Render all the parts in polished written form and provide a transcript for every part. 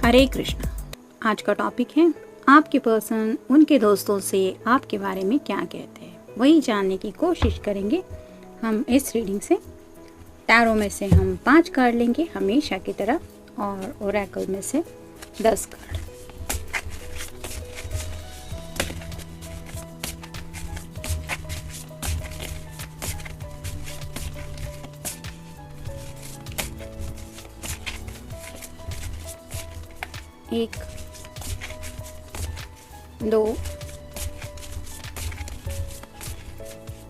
हरे कृष्णा। आज का टॉपिक है आपके पर्सन उनके दोस्तों से आपके बारे में क्या कहते हैं, वही जानने की कोशिश करेंगे हम इस रीडिंग से। टैरो में से हम 5 कार्ड लेंगे हमेशा की तरह और ओरेकल में से 10 कार्ड। एक, 2,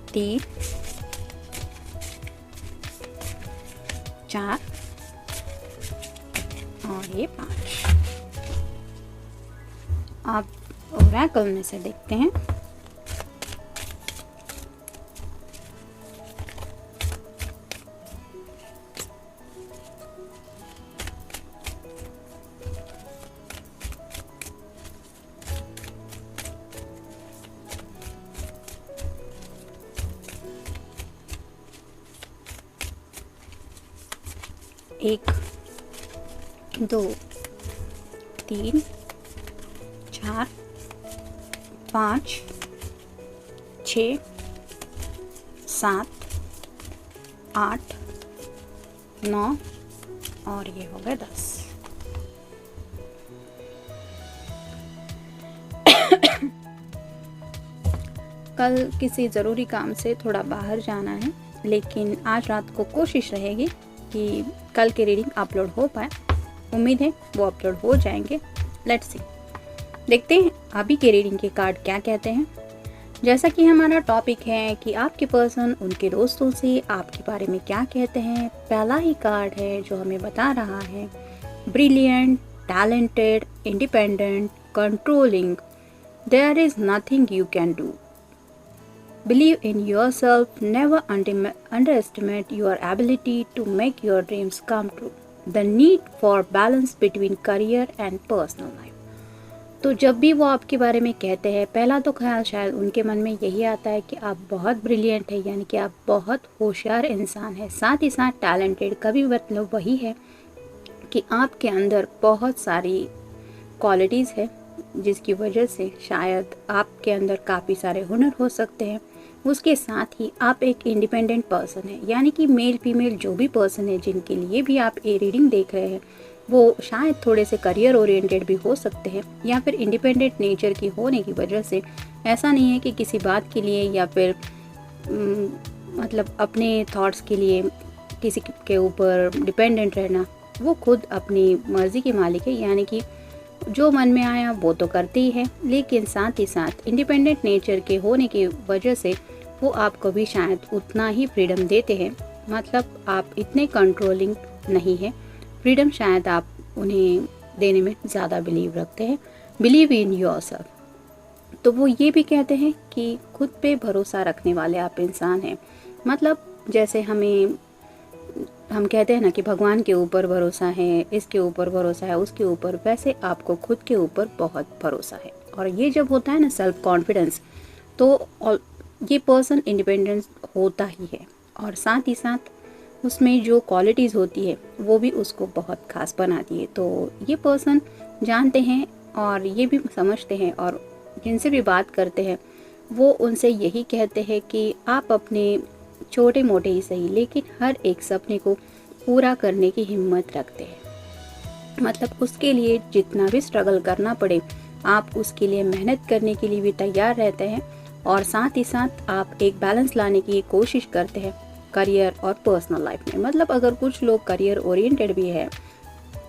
3, 4 और ये 5। आप ओरेकल में से देखते हैं। एक, 2, 3, 4, 5, 6, 7, 8, 9 और ये हो गए 10। कल किसी ज़रूरी काम से थोड़ा बाहर जाना है, लेकिन आज रात को कोशिश रहेगी कि कल की रीडिंग अपलोड हो पाए। उम्मीद है वो अपलोड हो जाएंगे। लेट्स सी, देखते हैं अभी के रीडिंग के कार्ड क्या कहते हैं। जैसा कि हमारा टॉपिक है कि आपके पर्सन उनके दोस्तों से आपके बारे में क्या कहते हैं, पहला ही कार्ड है जो हमें बता रहा है brilliant, talented, independent, controlling, there is nothing you can do, believe in yourself, never underestimate your ability to make your dreams come true, the need for balance between career and personal life। तो जब भी वो आपके बारे में कहते हैं, पहला तो ख्याल शायद उनके मन में यही आता है कि आप बहुत ब्रिलियंट है, यानी कि आप बहुत होशियार इंसान है। साथ ही साथ टैलेंटेड का भी मतलब वही है कि आपके अंदर बहुत सारी क्वालिटीज़ है जिसकी वजह से शायद आपके अंदर काफ़ी सारे हुनर हो सकते हैं। उसके साथ ही आप एक इंडिपेंडेंट पर्सन है, यानी कि मेल फीमेल जो भी पर्सन है जिनके लिए भी आप ये रीडिंग देख रहे हैं वो शायद थोड़े से करियर ओरिएंटेड भी हो सकते हैं, या फिर इंडिपेंडेंट नेचर की होने की वजह से ऐसा नहीं है कि किसी बात के लिए या फिर मतलब अपने थॉट्स के लिए किसी के ऊपर डिपेंडेंट रहना। वो खुद अपनी मर्ज़ी के मालिक है, यानी कि जो मन में आया वो तो करते ही है, लेकिन साथ ही साथ इंडिपेंडेंट नेचर के होने की वजह से वो आपको भी शायद उतना ही फ्रीडम देते हैं। मतलब आप इतने कंट्रोलिंग नहीं है, फ्रीडम शायद आप उन्हें देने में ज़्यादा बिलीव रखते हैं, बिलीव इन योरसेल्फ। तो वो ये भी कहते हैं कि खुद पे भरोसा रखने वाले आप इंसान हैं। मतलब जैसे हम कहते हैं ना कि भगवान के ऊपर भरोसा है, इसके ऊपर भरोसा है, उसके ऊपर, वैसे आपको खुद के ऊपर बहुत भरोसा है। और ये जब होता है ना सेल्फ कॉन्फिडेंस, तो ये पर्सन इंडिपेंडेंस होता ही है, और साथ ही साथ उसमें जो क्वालिटीज़ होती है वो भी उसको बहुत खास बनाती है। तो ये पर्सन जानते हैं और ये भी समझते हैं, और जिनसे भी बात करते हैं वो उनसे यही कहते हैं कि आप अपने छोटे मोटे ही सही, लेकिन हर एक सपने को पूरा करने की हिम्मत रखते हैं। मतलब उसके लिए जितना भी स्ट्रगल करना पड़े आप उसके लिए मेहनत करने के लिए भी तैयार रहते हैं, और साथ ही साथ आप एक बैलेंस लाने की कोशिश करते हैं करियर और पर्सनल लाइफ में। मतलब अगर कुछ लोग करियर ओरिएंटेड भी है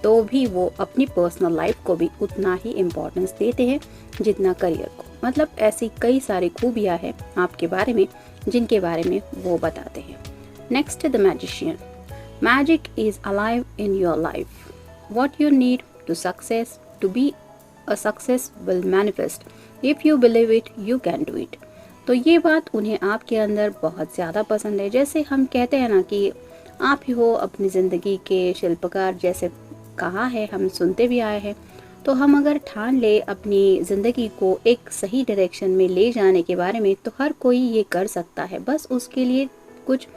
तो भी वो अपनी पर्सनल लाइफ को भी उतना ही इम्पोर्टेंस देते हैं जितना करियर को। मतलब ऐसी कई सारी खूबियाँ हैं आपके बारे में जिनके बारे में वो बताते हैं। Next the magician. Magic is alive in your life, what you need to success to be a success will manifest, if you believe it you can do it. तो ये बात उन्हें आपके अंदर बहुत ज़्यादा पसंद है। जैसे हम कहते हैं ना कि आप ही हो अपनी ज़िंदगी के शिल्पकार, जैसे कहा है, हम सुनते भी आए हैं। तो हम अगर ठान ले अपनी ज़िंदगी को एक सही डायरेक्शन में ले जाने के बारे में, तो हर कोई ये कर सकता है। बस उसके लिए कुछ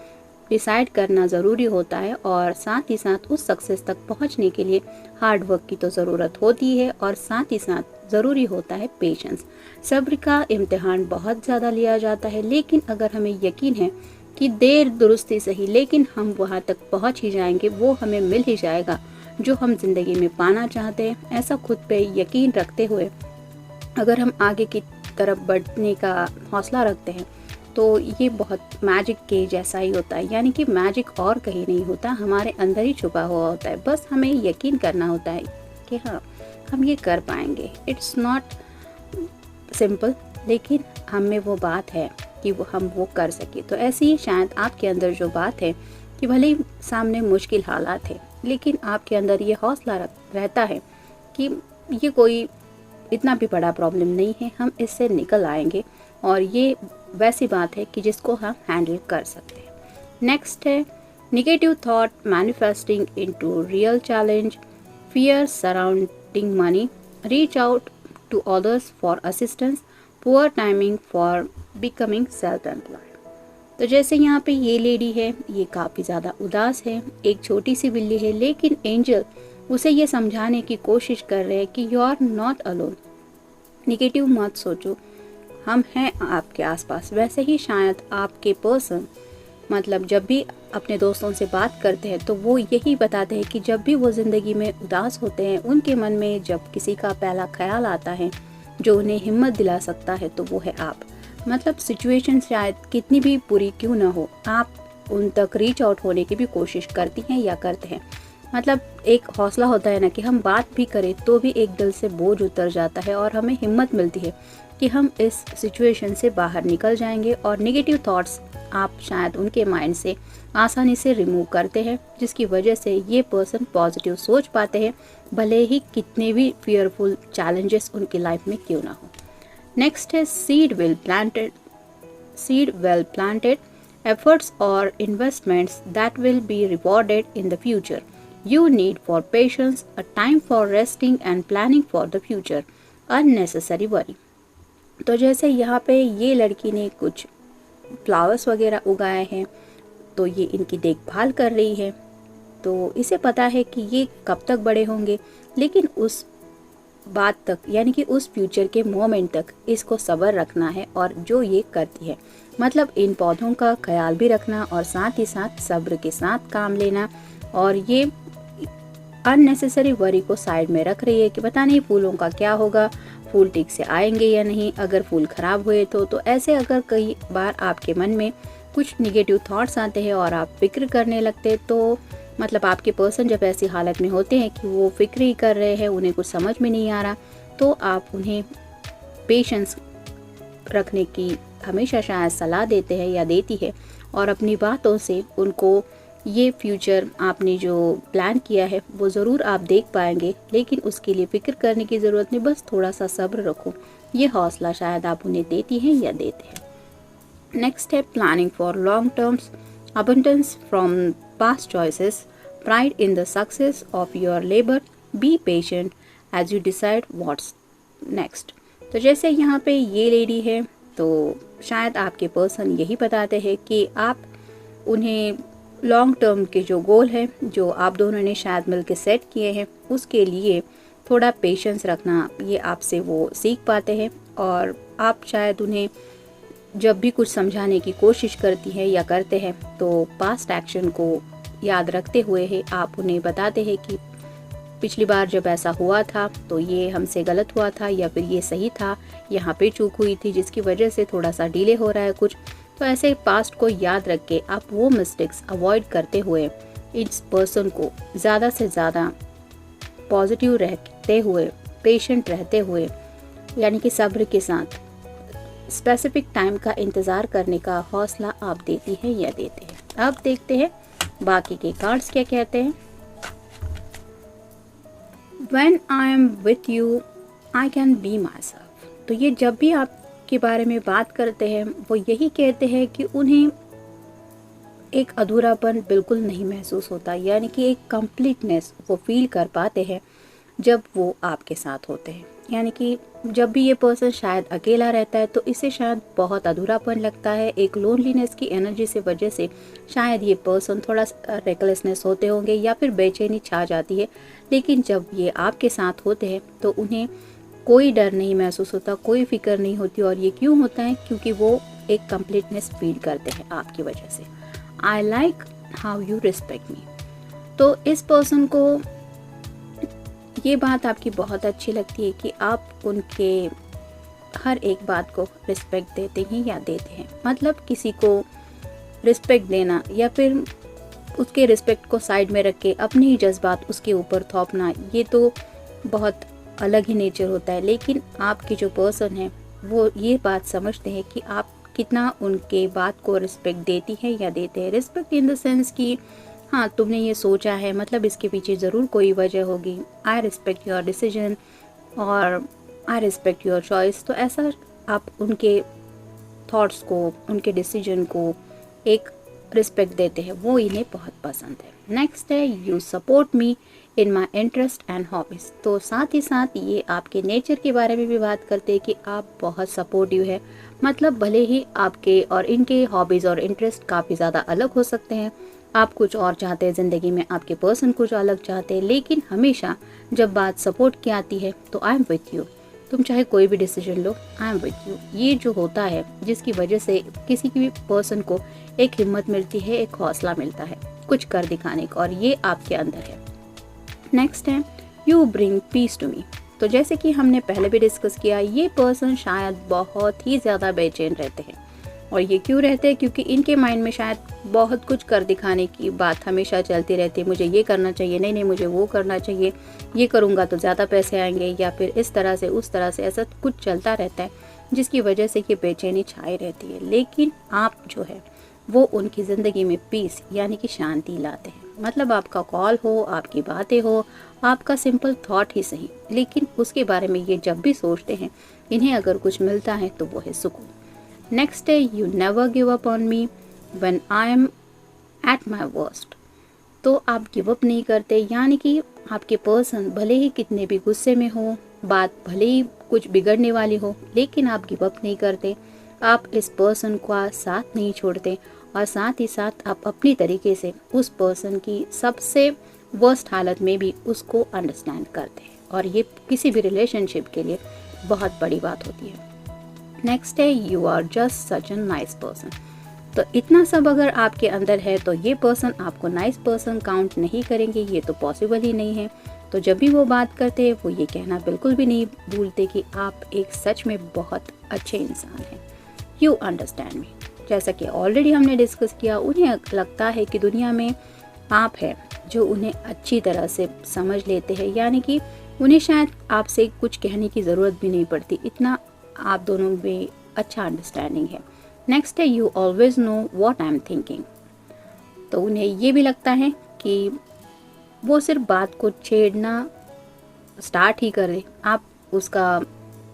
डिसाइड करना ज़रूरी होता है और साथ ही साथ उस सक्सेस तक पहुंचने के लिए हार्ड वर्क की तो ज़रूरत होती है और साथ ही साथ ज़रूरी होता है पेशेंस। सब्र का इम्तिहान बहुत ज़्यादा लिया जाता है, लेकिन अगर हमें यकीन है कि देर दुरुस्ती सही लेकिन हम वहाँ तक पहुँच ही जाएंगे, वो हमें मिल ही जाएगा जो हम ज़िंदगी में पाना चाहते हैं। ऐसा खुद पे यकीन रखते हुए अगर हम आगे की तरफ बढ़ने का हौसला रखते हैं तो ये बहुत मैजिक के जैसा ही होता है। यानी कि मैजिक और कहीं नहीं होता, हमारे अंदर ही छुपा हुआ होता है। बस हमें यकीन करना होता है कि हाँ, हम ये कर पाएंगे। इट्स नॉट सिंपल, लेकिन हम में वो बात है कि हम वो कर सके। तो ऐसी ही शायद आपके अंदर जो बात है कि भले ही सामने मुश्किल हालात है, लेकिन आपके अंदर ये हौसला रहता है कि ये कोई इतना भी बड़ा प्रॉब्लम नहीं है, हम इससे निकल आएंगे। और ये वैसी बात है कि जिसको हम हैंडल कर सकते हैं। नेक्स्ट है negative thought manifesting into real challenge, fear surrounding money, reach out to others for assistance, poor timing for becoming self employed. तो जैसे यहाँ पे ये लेडी है, ये काफ़ी ज़्यादा उदास है, एक छोटी सी बिल्ली है, लेकिन एंजल उसे ये समझाने की कोशिश कर रहे हैं कि you are not alone, negative मत सोचो, हम हैं आपके आसपास। वैसे ही शायद आपके पर्सन मतलब जब भी अपने दोस्तों से बात करते हैं तो वो यही बताते हैं कि जब भी वो ज़िंदगी में उदास होते हैं, उनके मन में जब किसी का पहला ख्याल आता है जो उन्हें हिम्मत दिला सकता है तो वो है आप। मतलब सिचुएशन शायद कितनी भी बुरी क्यों ना हो, आप उन तक रीच आउट होने की भी कोशिश करती हैं या करते हैं। मतलब एक हौसला होता है ना कि हम बात भी करें तो भी एक दिल से बोझ उतर जाता है और हमें हिम्मत मिलती है कि हम इस सिचुएशन से बाहर निकल जाएंगे। और नेगेटिव थॉट्स आप शायद उनके माइंड से आसानी से रिमूव करते हैं, जिसकी वजह से ये पर्सन पॉजिटिव सोच पाते हैं, भले ही कितने भी फियरफुल चैलेंजेस उनकी लाइफ में क्यों ना हो। नेक्स्ट है seed well planted efforts or investments that will be rewarded in the future. You need for patience, a time for resting and planning for the future. Unnecessary worry. तो जैसे यहाँ पे ये लड़की ने कुछ फ्लावर्स वगैरह उगाए हैं, तो ये इनकी देखभाल कर रही है, तो इसे पता है कि ये कब तक बड़े होंगे, लेकिन उस बात तक यानी कि उस फ्यूचर के मोमेंट तक इसको सब्र रखना है। और जो ये करती है मतलब इन पौधों का ख्याल भी रखना और साथ ही साथ सब्र के साथ काम लेना, और ये अननेसेसरी वरी को साइड में रख रही है कि पता नहीं फूलों का क्या होगा, फूल ठीक से आएंगे या नहीं, अगर फूल खराब हुए तो ऐसे अगर कई बार आपके मन में कुछ निगेटिव थॉट्स आते हैं और आप फिक्र करने लगते, तो मतलब आपके पर्सन जब ऐसी हालत में होते हैं कि वो फिक्र ही कर रहे हैं, उन्हें कुछ समझ में नहीं आ रहा, तो आप उन्हें पेशेंस रखने की हमेशा शायद सलाह देते हैं या देती है, और अपनी बातों से उनको ये फ्यूचर आपने जो प्लान किया है वो ज़रूर आप देख पाएंगे, लेकिन उसके लिए फ़िक्र करने की ज़रूरत नहीं, बस थोड़ा सा सब्र रखो। ये हौसला शायद आप उन्हें देती हैं या देते हैं। नेक्स्ट है planning for long terms, abundance from past choices, pride in the success of your labor, be patient as you decide what's next। तो जैसे यहाँ पे ये लेडी है, तो शायद आपके पर्सन यही बताते हैं कि आप उन्हें लॉन्ग टर्म के जो गोल है जो आप दोनों ने शायद मिलकर सेट किए हैं, उसके लिए थोड़ा पेशेंस रखना ये आपसे वो सीख पाते हैं। और आप शायद उन्हें जब भी कुछ समझाने की कोशिश करती है या करते हैं तो पास्ट एक्शन को याद रखते हुए है आप उन्हें बताते हैं कि पिछली बार जब ऐसा हुआ था तो ये हमसे गलत हुआ था, या फिर ये सही था, यहाँ पे चूक हुई थी जिसकी वजह से थोड़ा सा डिले हो रहा है कुछ। तो ऐसे पास्ट को याद रख के आप वो मिस्टेक्स अवॉइड करते हुए इस पर्सन को ज़्यादा से ज़्यादा पॉजिटिव रहते हुए, पेशेंट रहते हुए, यानी कि सब्र के साथ स्पेसिफिक टाइम का इंतज़ार करने का हौसला आप देती हैं या देते हैं। अब देखते हैं बाकी के कार्ड्स क्या कहते हैं। When I am with you, I can be myself। तो ये जब भी आपके बारे में बात करते हैं वो यही कहते हैं कि उन्हें एक अधूरापन बिल्कुल नहीं महसूस होता, यानी कि एक कंप्लीटनेस वो फील कर पाते हैं जब वो आपके साथ होते हैं। यानी कि जब भी ये पर्सन शायद अकेला रहता है तो इसे शायद बहुत अधूरापन लगता है, एक लोनलीनेस की एनर्जी से वजह से शायद ये पर्सन थोड़ा रेकलेसनेस होते होंगे या फिर बेचैनी छा जाती है। लेकिन जब ये आपके साथ होते हैं तो उन्हें कोई डर नहीं महसूस होता, कोई फिक्र नहीं होती। और ये क्यों होता है? क्योंकि वो एक कंप्लीटनेस फील करते हैं आपकी वजह से। I like how you respect मी। तो इस पर्सन को ये बात आपकी बहुत अच्छी लगती है कि आप उनके हर एक बात को रिस्पेक्ट देते हैं या देते हैं। मतलब किसी को रिस्पेक्ट देना या फिर उसके रिस्पेक्ट को साइड में रख के अपने ही जज्बात उसके ऊपर थोपना, ये तो बहुत अलग ही नेचर होता है। लेकिन आपके जो पर्सन है वो ये बात समझते हैं कि आप कितना उनके बात को रिस्पेक्ट देती है या देते हैं। रिस्पेक्ट इन द सेंस कि हाँ, तुमने ये सोचा है, मतलब इसके पीछे ज़रूर कोई वजह होगी। आई रिस्पेक्ट योर डिसीजन और आई रिस्पेक्ट योर चॉइस। तो ऐसा आप उनके थॉट्स को, उनके डिसीजन को एक रिस्पेक्ट देते हैं, वो इन्हें बहुत पसंद है। नेक्स्ट है you support me in my interest and hobbies. तो साथ ही साथ ये आपके नेचर के बारे में भी बात करते हैं कि आप बहुत सपोर्टिव है। मतलब भले ही आपके और इनके हॉबीज़ और इंटरेस्ट काफ़ी ज़्यादा अलग हो सकते हैं, आप कुछ और चाहते हैं ज़िंदगी में, आपके पर्सन कुछ अलग चाहते हैं, लेकिन हमेशा जब बात सपोर्ट की आती है तो आई एम विथ यू। तुम चाहे कोई भी decision low, I am with you. ये जो होता है जिसकी वजह से किसी भी पर्सन को एक हिम्मत मिलती है, एक हौसला मिलता है कुछ कर दिखाने का, और ये आपके अंदर है। नेक्स्ट है you bring peace to me. तो जैसे कि हमने पहले भी डिस्कस किया, ये पर्सन शायद बहुत ही ज़्यादा बेचैन रहते हैं। और ये क्यों रहते हैं? क्योंकि इनके माइंड में शायद बहुत कुछ कर दिखाने की बात हमेशा चलती रहती है। मुझे ये करना चाहिए, नहीं नहीं मुझे वो करना चाहिए, ये करूँगा तो ज़्यादा पैसे आएंगे, या फिर इस तरह से उस तरह से, ऐसा कुछ चलता रहता है जिसकी वजह से ये बेचैनी छाई रहती है। लेकिन आप जो है वो उनकी ज़िंदगी में पीस यानी कि शांति लाते हैं। मतलब आपका कॉल हो, आपकी बातें हो, आपका सिंपल थॉट ही सही, लेकिन उसके बारे में ये जब भी सोचते हैं, इन्हें अगर कुछ मिलता है तो वो है सुकून। नेक्स्ट है you never give up on me when I am at my worst. तो आप गिव अप नहीं करते, यानी कि आपके पर्सन भले ही कितने भी गुस्से में हो, बात भले ही कुछ बिगड़ने वाली हो, लेकिन आप गिव अप नहीं करते। आप इस पर्सन का साथ नहीं छोड़ते, और साथ ही साथ आप अपनी तरीके से उस पर्सन की सबसे वर्स्ट हालत में भी उसको अंडरस्टैंड करते हैं, और ये किसी भी रिलेशनशिप के लिए बहुत बड़ी बात होती है। नेक्स्ट है you are just such a nice person. तो इतना सब अगर आपके अंदर है तो ये पर्सन आपको नाइस पर्सन काउंट नहीं करेंगे, ये तो पॉसिबल ही नहीं है। तो जब भी वो बात करते हैं वो ये कहना बिल्कुल भी नहीं भूलते कि आप एक सच में बहुत अच्छे इंसान हैं। You understand me. जैसा कि ऑलरेडी हमने डिस्कस किया, उन्हें लगता है कि दुनिया में आप हैं जो उन्हें अच्छी तरह से समझ लेते हैं, यानी कि उन्हें शायद आपसे कुछ कहने की ज़रूरत भी नहीं पड़ती, इतना आप दोनों में अच्छा अंडरस्टैंडिंग है। नेक्स्ट है you always know what I am thinking. तो उन्हें ये भी लगता है कि वो सिर्फ बात को छेड़ना स्टार्ट ही करें, आप उसका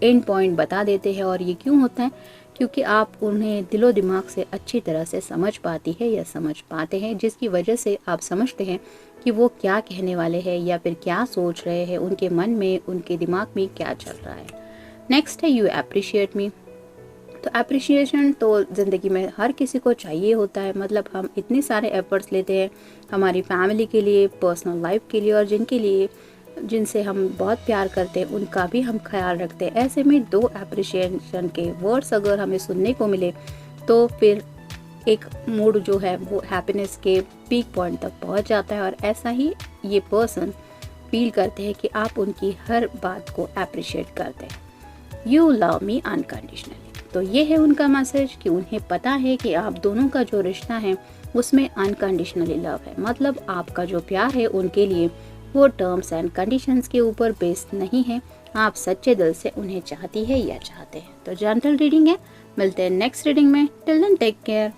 एंड पॉइंट बता देते हैं। और ये क्यों होता है? क्योंकि आप उन्हें दिलो दिमाग से अच्छी तरह से समझ पाती है या समझ पाते हैं, जिसकी वजह से आप समझते हैं कि वो क्या कहने वाले हैं या फिर क्या सोच रहे हैं, उनके मन में, उनके दिमाग में क्या चल रहा है। नेक्स्ट है यू अप्रिशिएट मी। तो अप्रिशिएशन तो ज़िंदगी में हर किसी को चाहिए होता है। मतलब हम इतने सारे एफर्ट्स लेते हैं हमारी फैमिली के लिए, पर्सनल लाइफ के लिए, और जिनसे हम बहुत प्यार करते हैं उनका भी हम ख्याल रखते हैं। ऐसे में दो अप्रिशिएशन के वर्ड्स अगर हमें सुनने को मिले तो फिर एक मूड जो है वो हैप्पीनेस के पीक पॉइंट तक पहुंच जाता है। और ऐसा ही ये पर्सन फील करते हैं कि आप उनकी हर बात को अप्रिशिएट करते हैं। You love me unconditionally. तो ये है उनका मैसेज कि उन्हें पता है कि आप दोनों का जो रिश्ता है उसमें अनकंडीशनली लव है। मतलब आपका जो प्यार है उनके लिए वो टर्म्स एंड कंडीशंस के ऊपर बेस्ड नहीं है, आप सच्चे दिल से उन्हें चाहती है या चाहते हैं। तो जनरल रीडिंग है, मिलते हैं नेक्स्ट रीडिंग में। Till then take care.